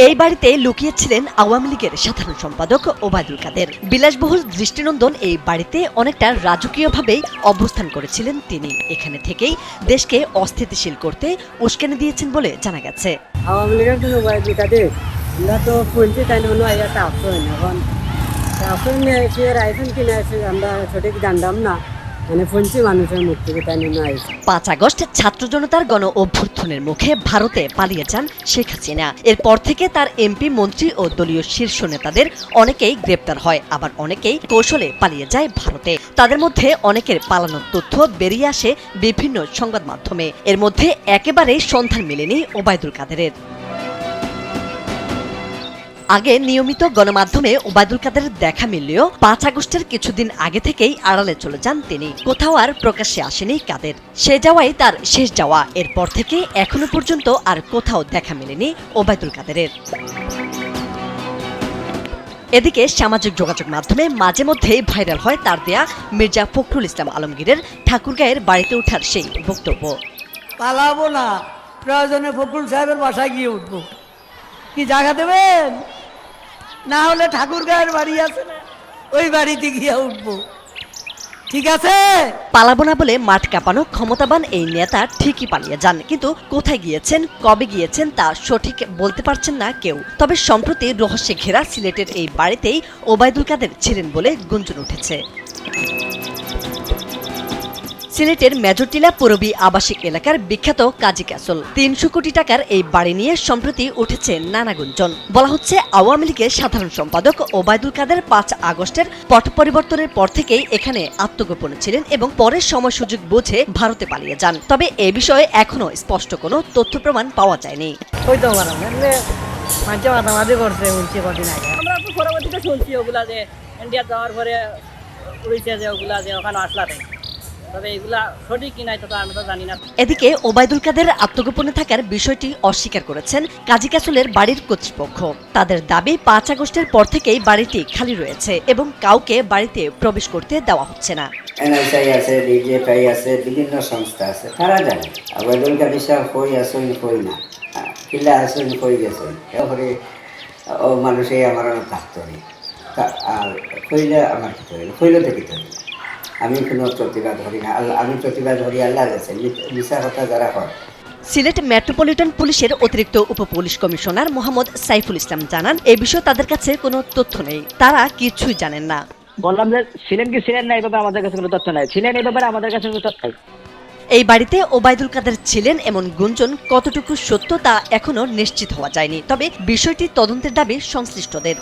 এই বাড়িতে লুকিয়েছিলেন আওয়ামী লীগের সাধারণ সম্পাদক ওবায়দুল কাদের। বিলাসবহুল দৃষ্টিনন্দন এই বাড়িতে অনেকটা রাজকীয়ভাবেই অবস্থান করেছিলেন তিনি। এখানে থেকেই দেশকে অস্থিতিশীল করতে উস্কানি দিয়েছেন বলে জানা গেছে। আওয়ামী লীগের জন্য ওবায়দুল কাদের আমরা তো পঞ্চে তাই হলো একটা আফসোস এখন আফসোস নিয়ে এসে আইসেন কিনা এসে আমরা সঠিক জানতাম না, মানে পঞ্চে মানুষের মুখ থেকে তাই নিয়ে আইসে। ৫ আগস্ট ছাত্র জনতার গণ অভ্যুত্থানের মুখে ভারতে পালিয়ে যান শেখ হাসিনা। এরপর থেকে তার এমপি, মন্ত্রী ও দলীয় শীর্ষ নেতাদের অনেকেই গ্রেপ্তার হয়, আবার অনেকেই কৌশলে পালিয়ে যায় ভারতে। তাদের মধ্যে অনেকের পালানোর তথ্য বেরিয়ে আসে বিভিন্ন সংবাদ মাধ্যমে। এর মধ্যে একেবারেই সন্ধান মেলেনি ওবায়দুল কাদেরের। আগে নিয়মিত গণমাধ্যমে ওবায়দুল কাদেরের দেখা মিললেও ৫ আগস্টের কিছুদিন আগে থেকেই আড়ালে চলে যান তিনি। কোথাও আর প্রকাশ্যে আসেনি কাদের। সে যাওয়াই তার শেষ যাওয়া। এরপর থেকে এখনো পর্যন্ত আর কোথাও দেখা মেলেনি ওবায়দুল কাদেরের। এদিকে সামাজিক যোগাযোগ মাধ্যমে মাঝে মধ্যেই ভাইরাল হয় তার দেয়া মির্জা ফখরুল ইসলাম আলমগীরের ঠাকুরগাঁয়ের বাড়িতে ওঠার সেই বক্তব্য। পালাবো না, প্রয়োজনে ফখরুল সাহেবের বাসায় গিয়ে উঠবো। কি জায়গা দেবেন? না হলে ঠাকুরগাঁয়ের বাড়ি আছে না, ওই বাড়িতে গিয়ে উঠবো। ঠিক আছে? পালাবো না বলে মাঠ কাঁপানো ক্ষমতাবান এই নেতা ঠিকই পালিয়ে যান, কিন্তু কোথায় গিয়েছেন, কবে গিয়েছেন তা সঠিক বলতে পারছেন না কেউ। তবে সম্প্রতি রহস্যে ঘেরা সিলেটের এই বাড়িতেই ওবায়দুল কাদের ছিলেন বলে গুঞ্জন উঠেছে। সিলেটের মেজরটিলা পূরবী আবাসিক এলাকার বিখ্যাত কাজী ক্যাসল ৩০০ কোটি টাকার এই বাড়ি নিয়ে সম্প্রতি উঠেছে নানা গুঞ্জন। বলা হচ্ছে আওয়ামী লীগের সাধারণ সম্পাদক ওবায়দুল কাদের ৫ আগস্টের পট পরিবর্তনের পর থেকেই এখানে আত্মগোপনে ছিলেন এবং পরের সময় সুযোগ বুঝে ভারতে পালিয়ে যান। তবে এ বিষয়ে এখনো স্পষ্ট কোনো তথ্য প্রমাণ পাওয়া যায়নি। হইতো পারো মানুষে মাতামাতি করছে শুনছি কদিন আগে। আমরা তো পরবর্তীতে শুনছি ওগুলা যে ইন্ডিয়া যাওয়ার পরে উড়িছে যে ওগুলা যে ওখানে আসলাতে, তবে এগুলা সঠিক কি নাই তো আমি তো জানি না। এদিকে ওবায়দুল কাদের আত্মগোপনে থাকার বিষয়টি অস্বীকার করেছেন কাজী ক্যাসলের বাড়ির কর্তৃপক্ষ। তাদের দাবি ৫ আগস্টের পর থেকেই বাড়িটি খালি রয়েছে এবং কাউকে বাড়িতে প্রবেশ করতে দেওয়া হচ্ছে না। এনএসআই আছে, ডিজিএফআই আছে, বিভিন্ন সংস্থা আছে, তারা জানে ওবায়দুল কাদের সাহেব কই আসুন কই না, কিলা আসুন কই গেছেন, এরপরে ও মানুষে আমার থাকতো আর কইলে আমার কি করি, কইলে তো কি করি, আমি কোনো প্রতিবাদ করি না। আমি প্রতিবাদ করি আল্লাহর কাছে, মিশা কথা যারা হয়। সিলেট মেট্রোপলিটন পুলিশের অতিরিক্ত উপপুলিশ কমিশনার মোহাম্মদ সাইফুল ইসলাম জানান, এ বিষয়ে তাদের কাছে কোনো তথ্য নেই, তারা কিছুই জানেন না। বললাম যে ছিলেন কি ছিলেন না এই ব্যাপারে আমাদের কাছে কোনো তথ্য নাই, ছিলেন এই ব্যাপারে আমাদের কাছে কোনো তথ্য নাই। এই বাড়িতে ওবায়দুল কাদের ছিলেন এমন গুঞ্জন কতটুকু সত্য তা এখনো নিশ্চিত হওয়া যায়নি। তবে বিষয়টি তদন্তের দাবি সংশ্লিষ্টদের।